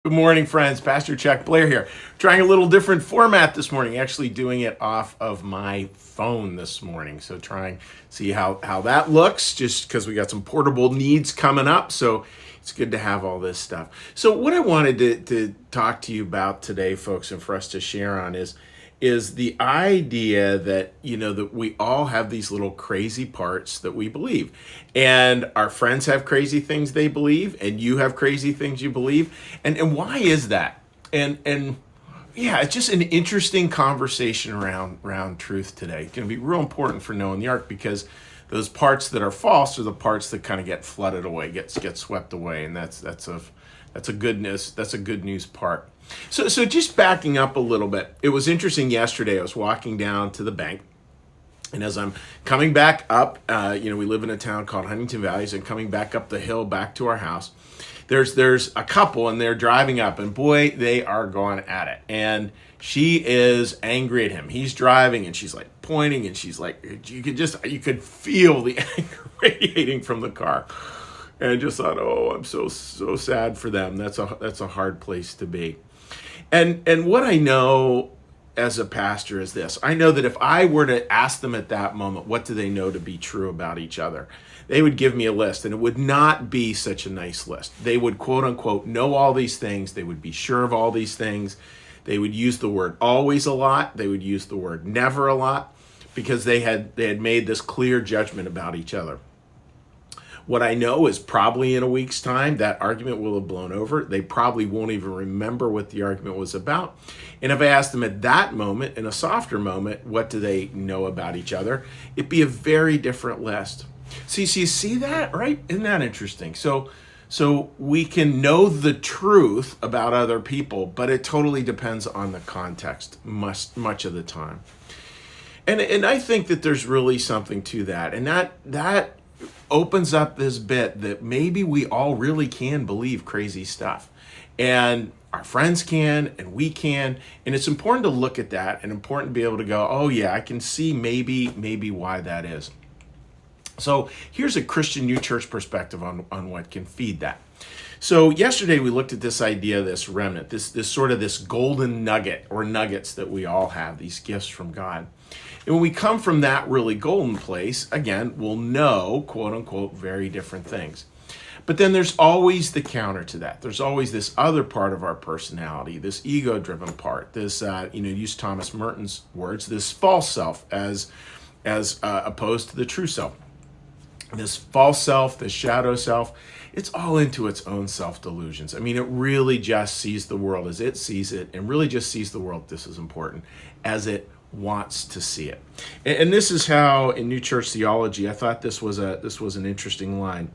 Good morning, friends. Pastor Chuck Blair here. Trying a little different format this morning, actually doing it off of my phone this morning. So trying to see how that looks, just because we got some portable needs coming up. So it's good to have all this stuff. So what I wanted to talk to you about today, folks, and for us to share on is the idea that, that we all have these little crazy parts that we believe. And our friends have crazy things they believe, and you have crazy things you believe. And why is that? And yeah, it's just an interesting conversation around truth today. It's going to be real important for Noah and the Ark, because those parts that are false are the parts that kind of get flooded away, get swept away, and that's a good news part. So just backing up a little bit, it was interesting yesterday. I was walking down to the bank, and as I'm coming back up, we live in a town called Huntington Valley, and coming back up the hill back to our house, there's a couple, and they're driving up, and boy, they are going at it. And she is angry at him. He's driving, and she's like pointing, and she's like, you could feel the anger radiating from the car. And I just thought, oh, I'm so sad for them. That's a hard place to be. And what I know as a pastor is this. I know that if I were to ask them at that moment, what do they know to be true about each other? They would give me a list, and it would not be such a nice list. They would, quote unquote, know all these things. They would be sure of all these things. They would use the word always a lot. They would use the word never a lot, because they had made this clear judgment about each other. What I know is probably in a week's time, that argument will have blown over. They probably won't even remember what the argument was about. And if I asked them at that moment, in a softer moment, what do they know about each other, it'd be a very different list. So you see that, right? Isn't that interesting? So we can know the truth about other people, but it totally depends on the context much of the time. And I think that there's really something to that. And that opens up this bit that maybe we all really can believe crazy stuff, and our friends can, and we can, and it's important to look at that, and important to be able to go, oh yeah, I can see maybe why that is. So here's a Christian New Church perspective on what can feed that. So yesterday we looked at this idea, this remnant, this sort of this golden nugget, or nuggets, that we all have, these gifts from God. And when we come from that really golden place, again, we'll know, quote unquote, very different things. But then there's always the counter to that. There's always this other part of our personality, this ego-driven part, this, use Thomas Merton's words, this false self as opposed to the true self. This false self, this shadow self, it's all into its own self-delusions. I mean, it really just sees the world as it sees it, and really just sees the world, this is important, as it wants to see it. And this is how, in New Church theology, I thought this was an interesting line.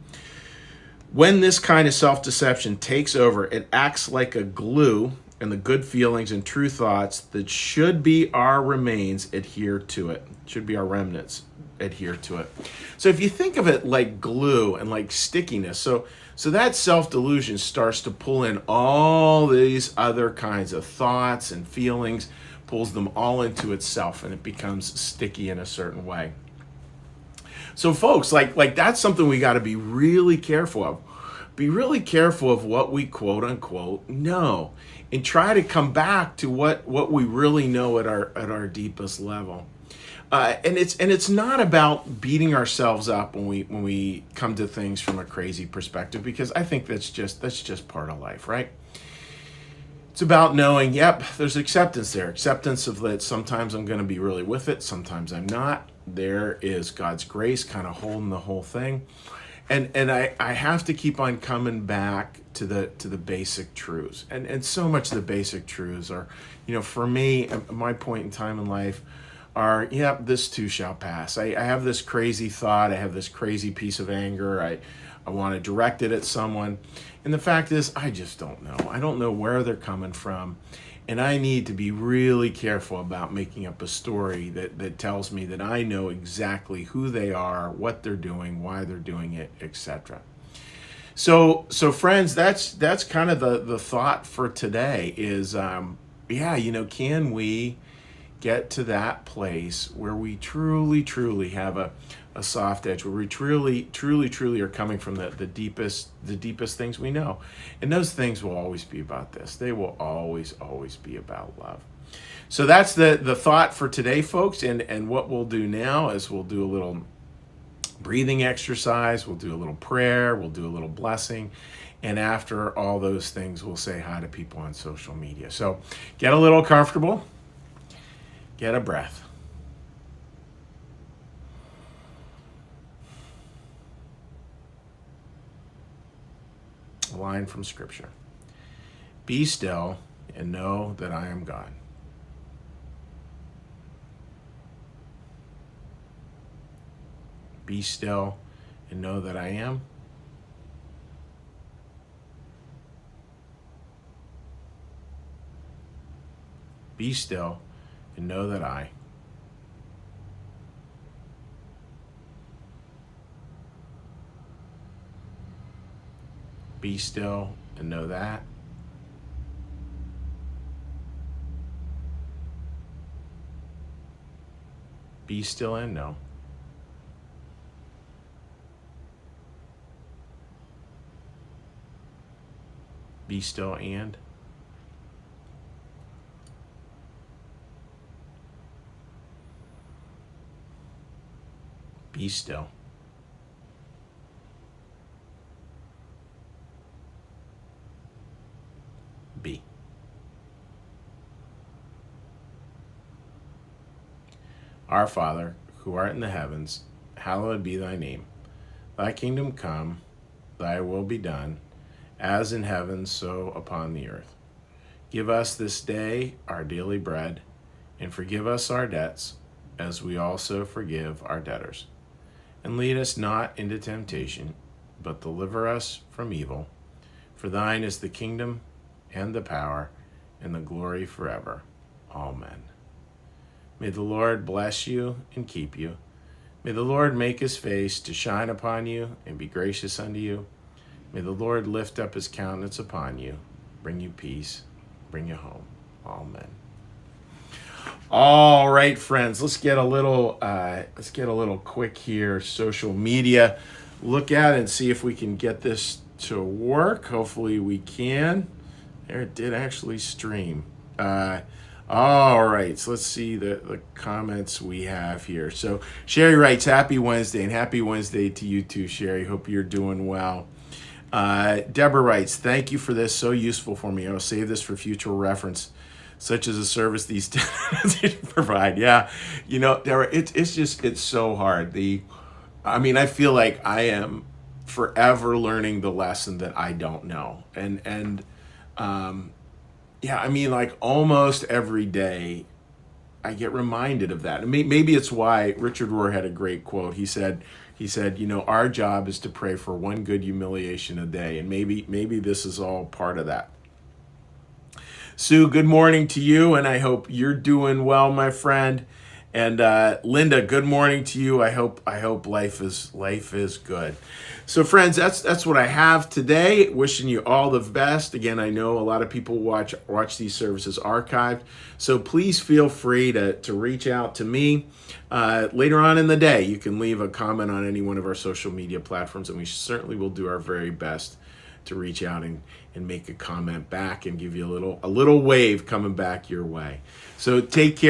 When this kind of self-deception takes over, it acts like a glue, and the good feelings and true thoughts that should be our remains adhere to it. Should be our remnants adhere to it. So if you think of it like glue and like stickiness, so that self-delusion starts to pull in all these other kinds of thoughts and feelings, pulls them all into itself, and it becomes sticky in a certain way. So folks, like that's something we got to be really careful of. Be really careful of what we quote unquote know, and try to come back to what we really know at our deepest level. And it's not about beating ourselves up when we come to things from a crazy perspective, because I think that's just part of life, right? It's about knowing, yep, there's acceptance there. Acceptance of that sometimes I'm going to be really with it, sometimes I'm not. There is God's grace kind of holding the whole thing. And I have to keep on coming back to the basic truths. And so much of the basic truths are, for me, at my point in time in life, are, yep, this too shall pass. I have this crazy thought, I have this crazy piece of anger, I want to direct it at someone. And the fact is, I just don't know. I don't know where they're coming from. And I need to be really careful about making up a story that tells me that I know exactly who they are, what they're doing, why they're doing it, etc. So friends, that's kind of the thought for today is, can we get to that place where we truly, truly have a soft edge, where we truly, truly, truly are coming from the deepest things we know. And those things will always be about this. They will always, always be about love. So that's the thought for today, folks. And what we'll do now is we'll do a little breathing exercise, we'll do a little prayer, we'll do a little blessing. And after all those things, we'll say hi to people on social media. So get a little comfortable, get a breath. A line from Scripture. Be still and know that I am God. Be still and know that I am. Be still and know that I. Be still and know that. Be still and know. Be still and. Be still. Be. Our Father, who art in the heavens, hallowed be thy name. Thy kingdom come, thy will be done, as in heaven, so upon the earth. Give us this day our daily bread, and forgive us our debts, as we also forgive our debtors. And lead us not into temptation, but deliver us from evil. For thine is the kingdom, and the power, and the glory forever. Amen. May the Lord bless you and keep you. May the Lord make his face to shine upon you and be gracious unto you. May the Lord lift up his countenance upon you, bring you peace, bring you home. Amen. All right, friends, let's get a little quick here. Social media, look at it and see if we can get this to work. Hopefully we can. There, it did actually stream. All right, so let's see the comments we have here. So Sherry writes, happy Wednesday, and happy Wednesday to you too, Sherry. Hope you're doing well. Deborah writes, thank you for this, so useful for me. I'll save this for future reference, such as a service these provide. Yeah, you know, Deborah, it's so hard. I feel like I am forever learning the lesson that I don't know. Yeah, I mean, like almost every day I get reminded of that. And maybe it's why Richard Rohr had a great quote. He said, you know, our job is to pray for one good humiliation a day. And maybe this is all part of that. Sue, good morning to you, and I hope you're doing well, my friend. And Linda, good morning to you. I hope life is good. So friends, that's what I have today. Wishing you all the best. Again, I know a lot of people watch these services archived, so please feel free to reach out to me later on in the day. You can leave a comment on any one of our social media platforms, and we certainly will do our very best to reach out and make a comment back and give you a little wave coming back your way. So take care.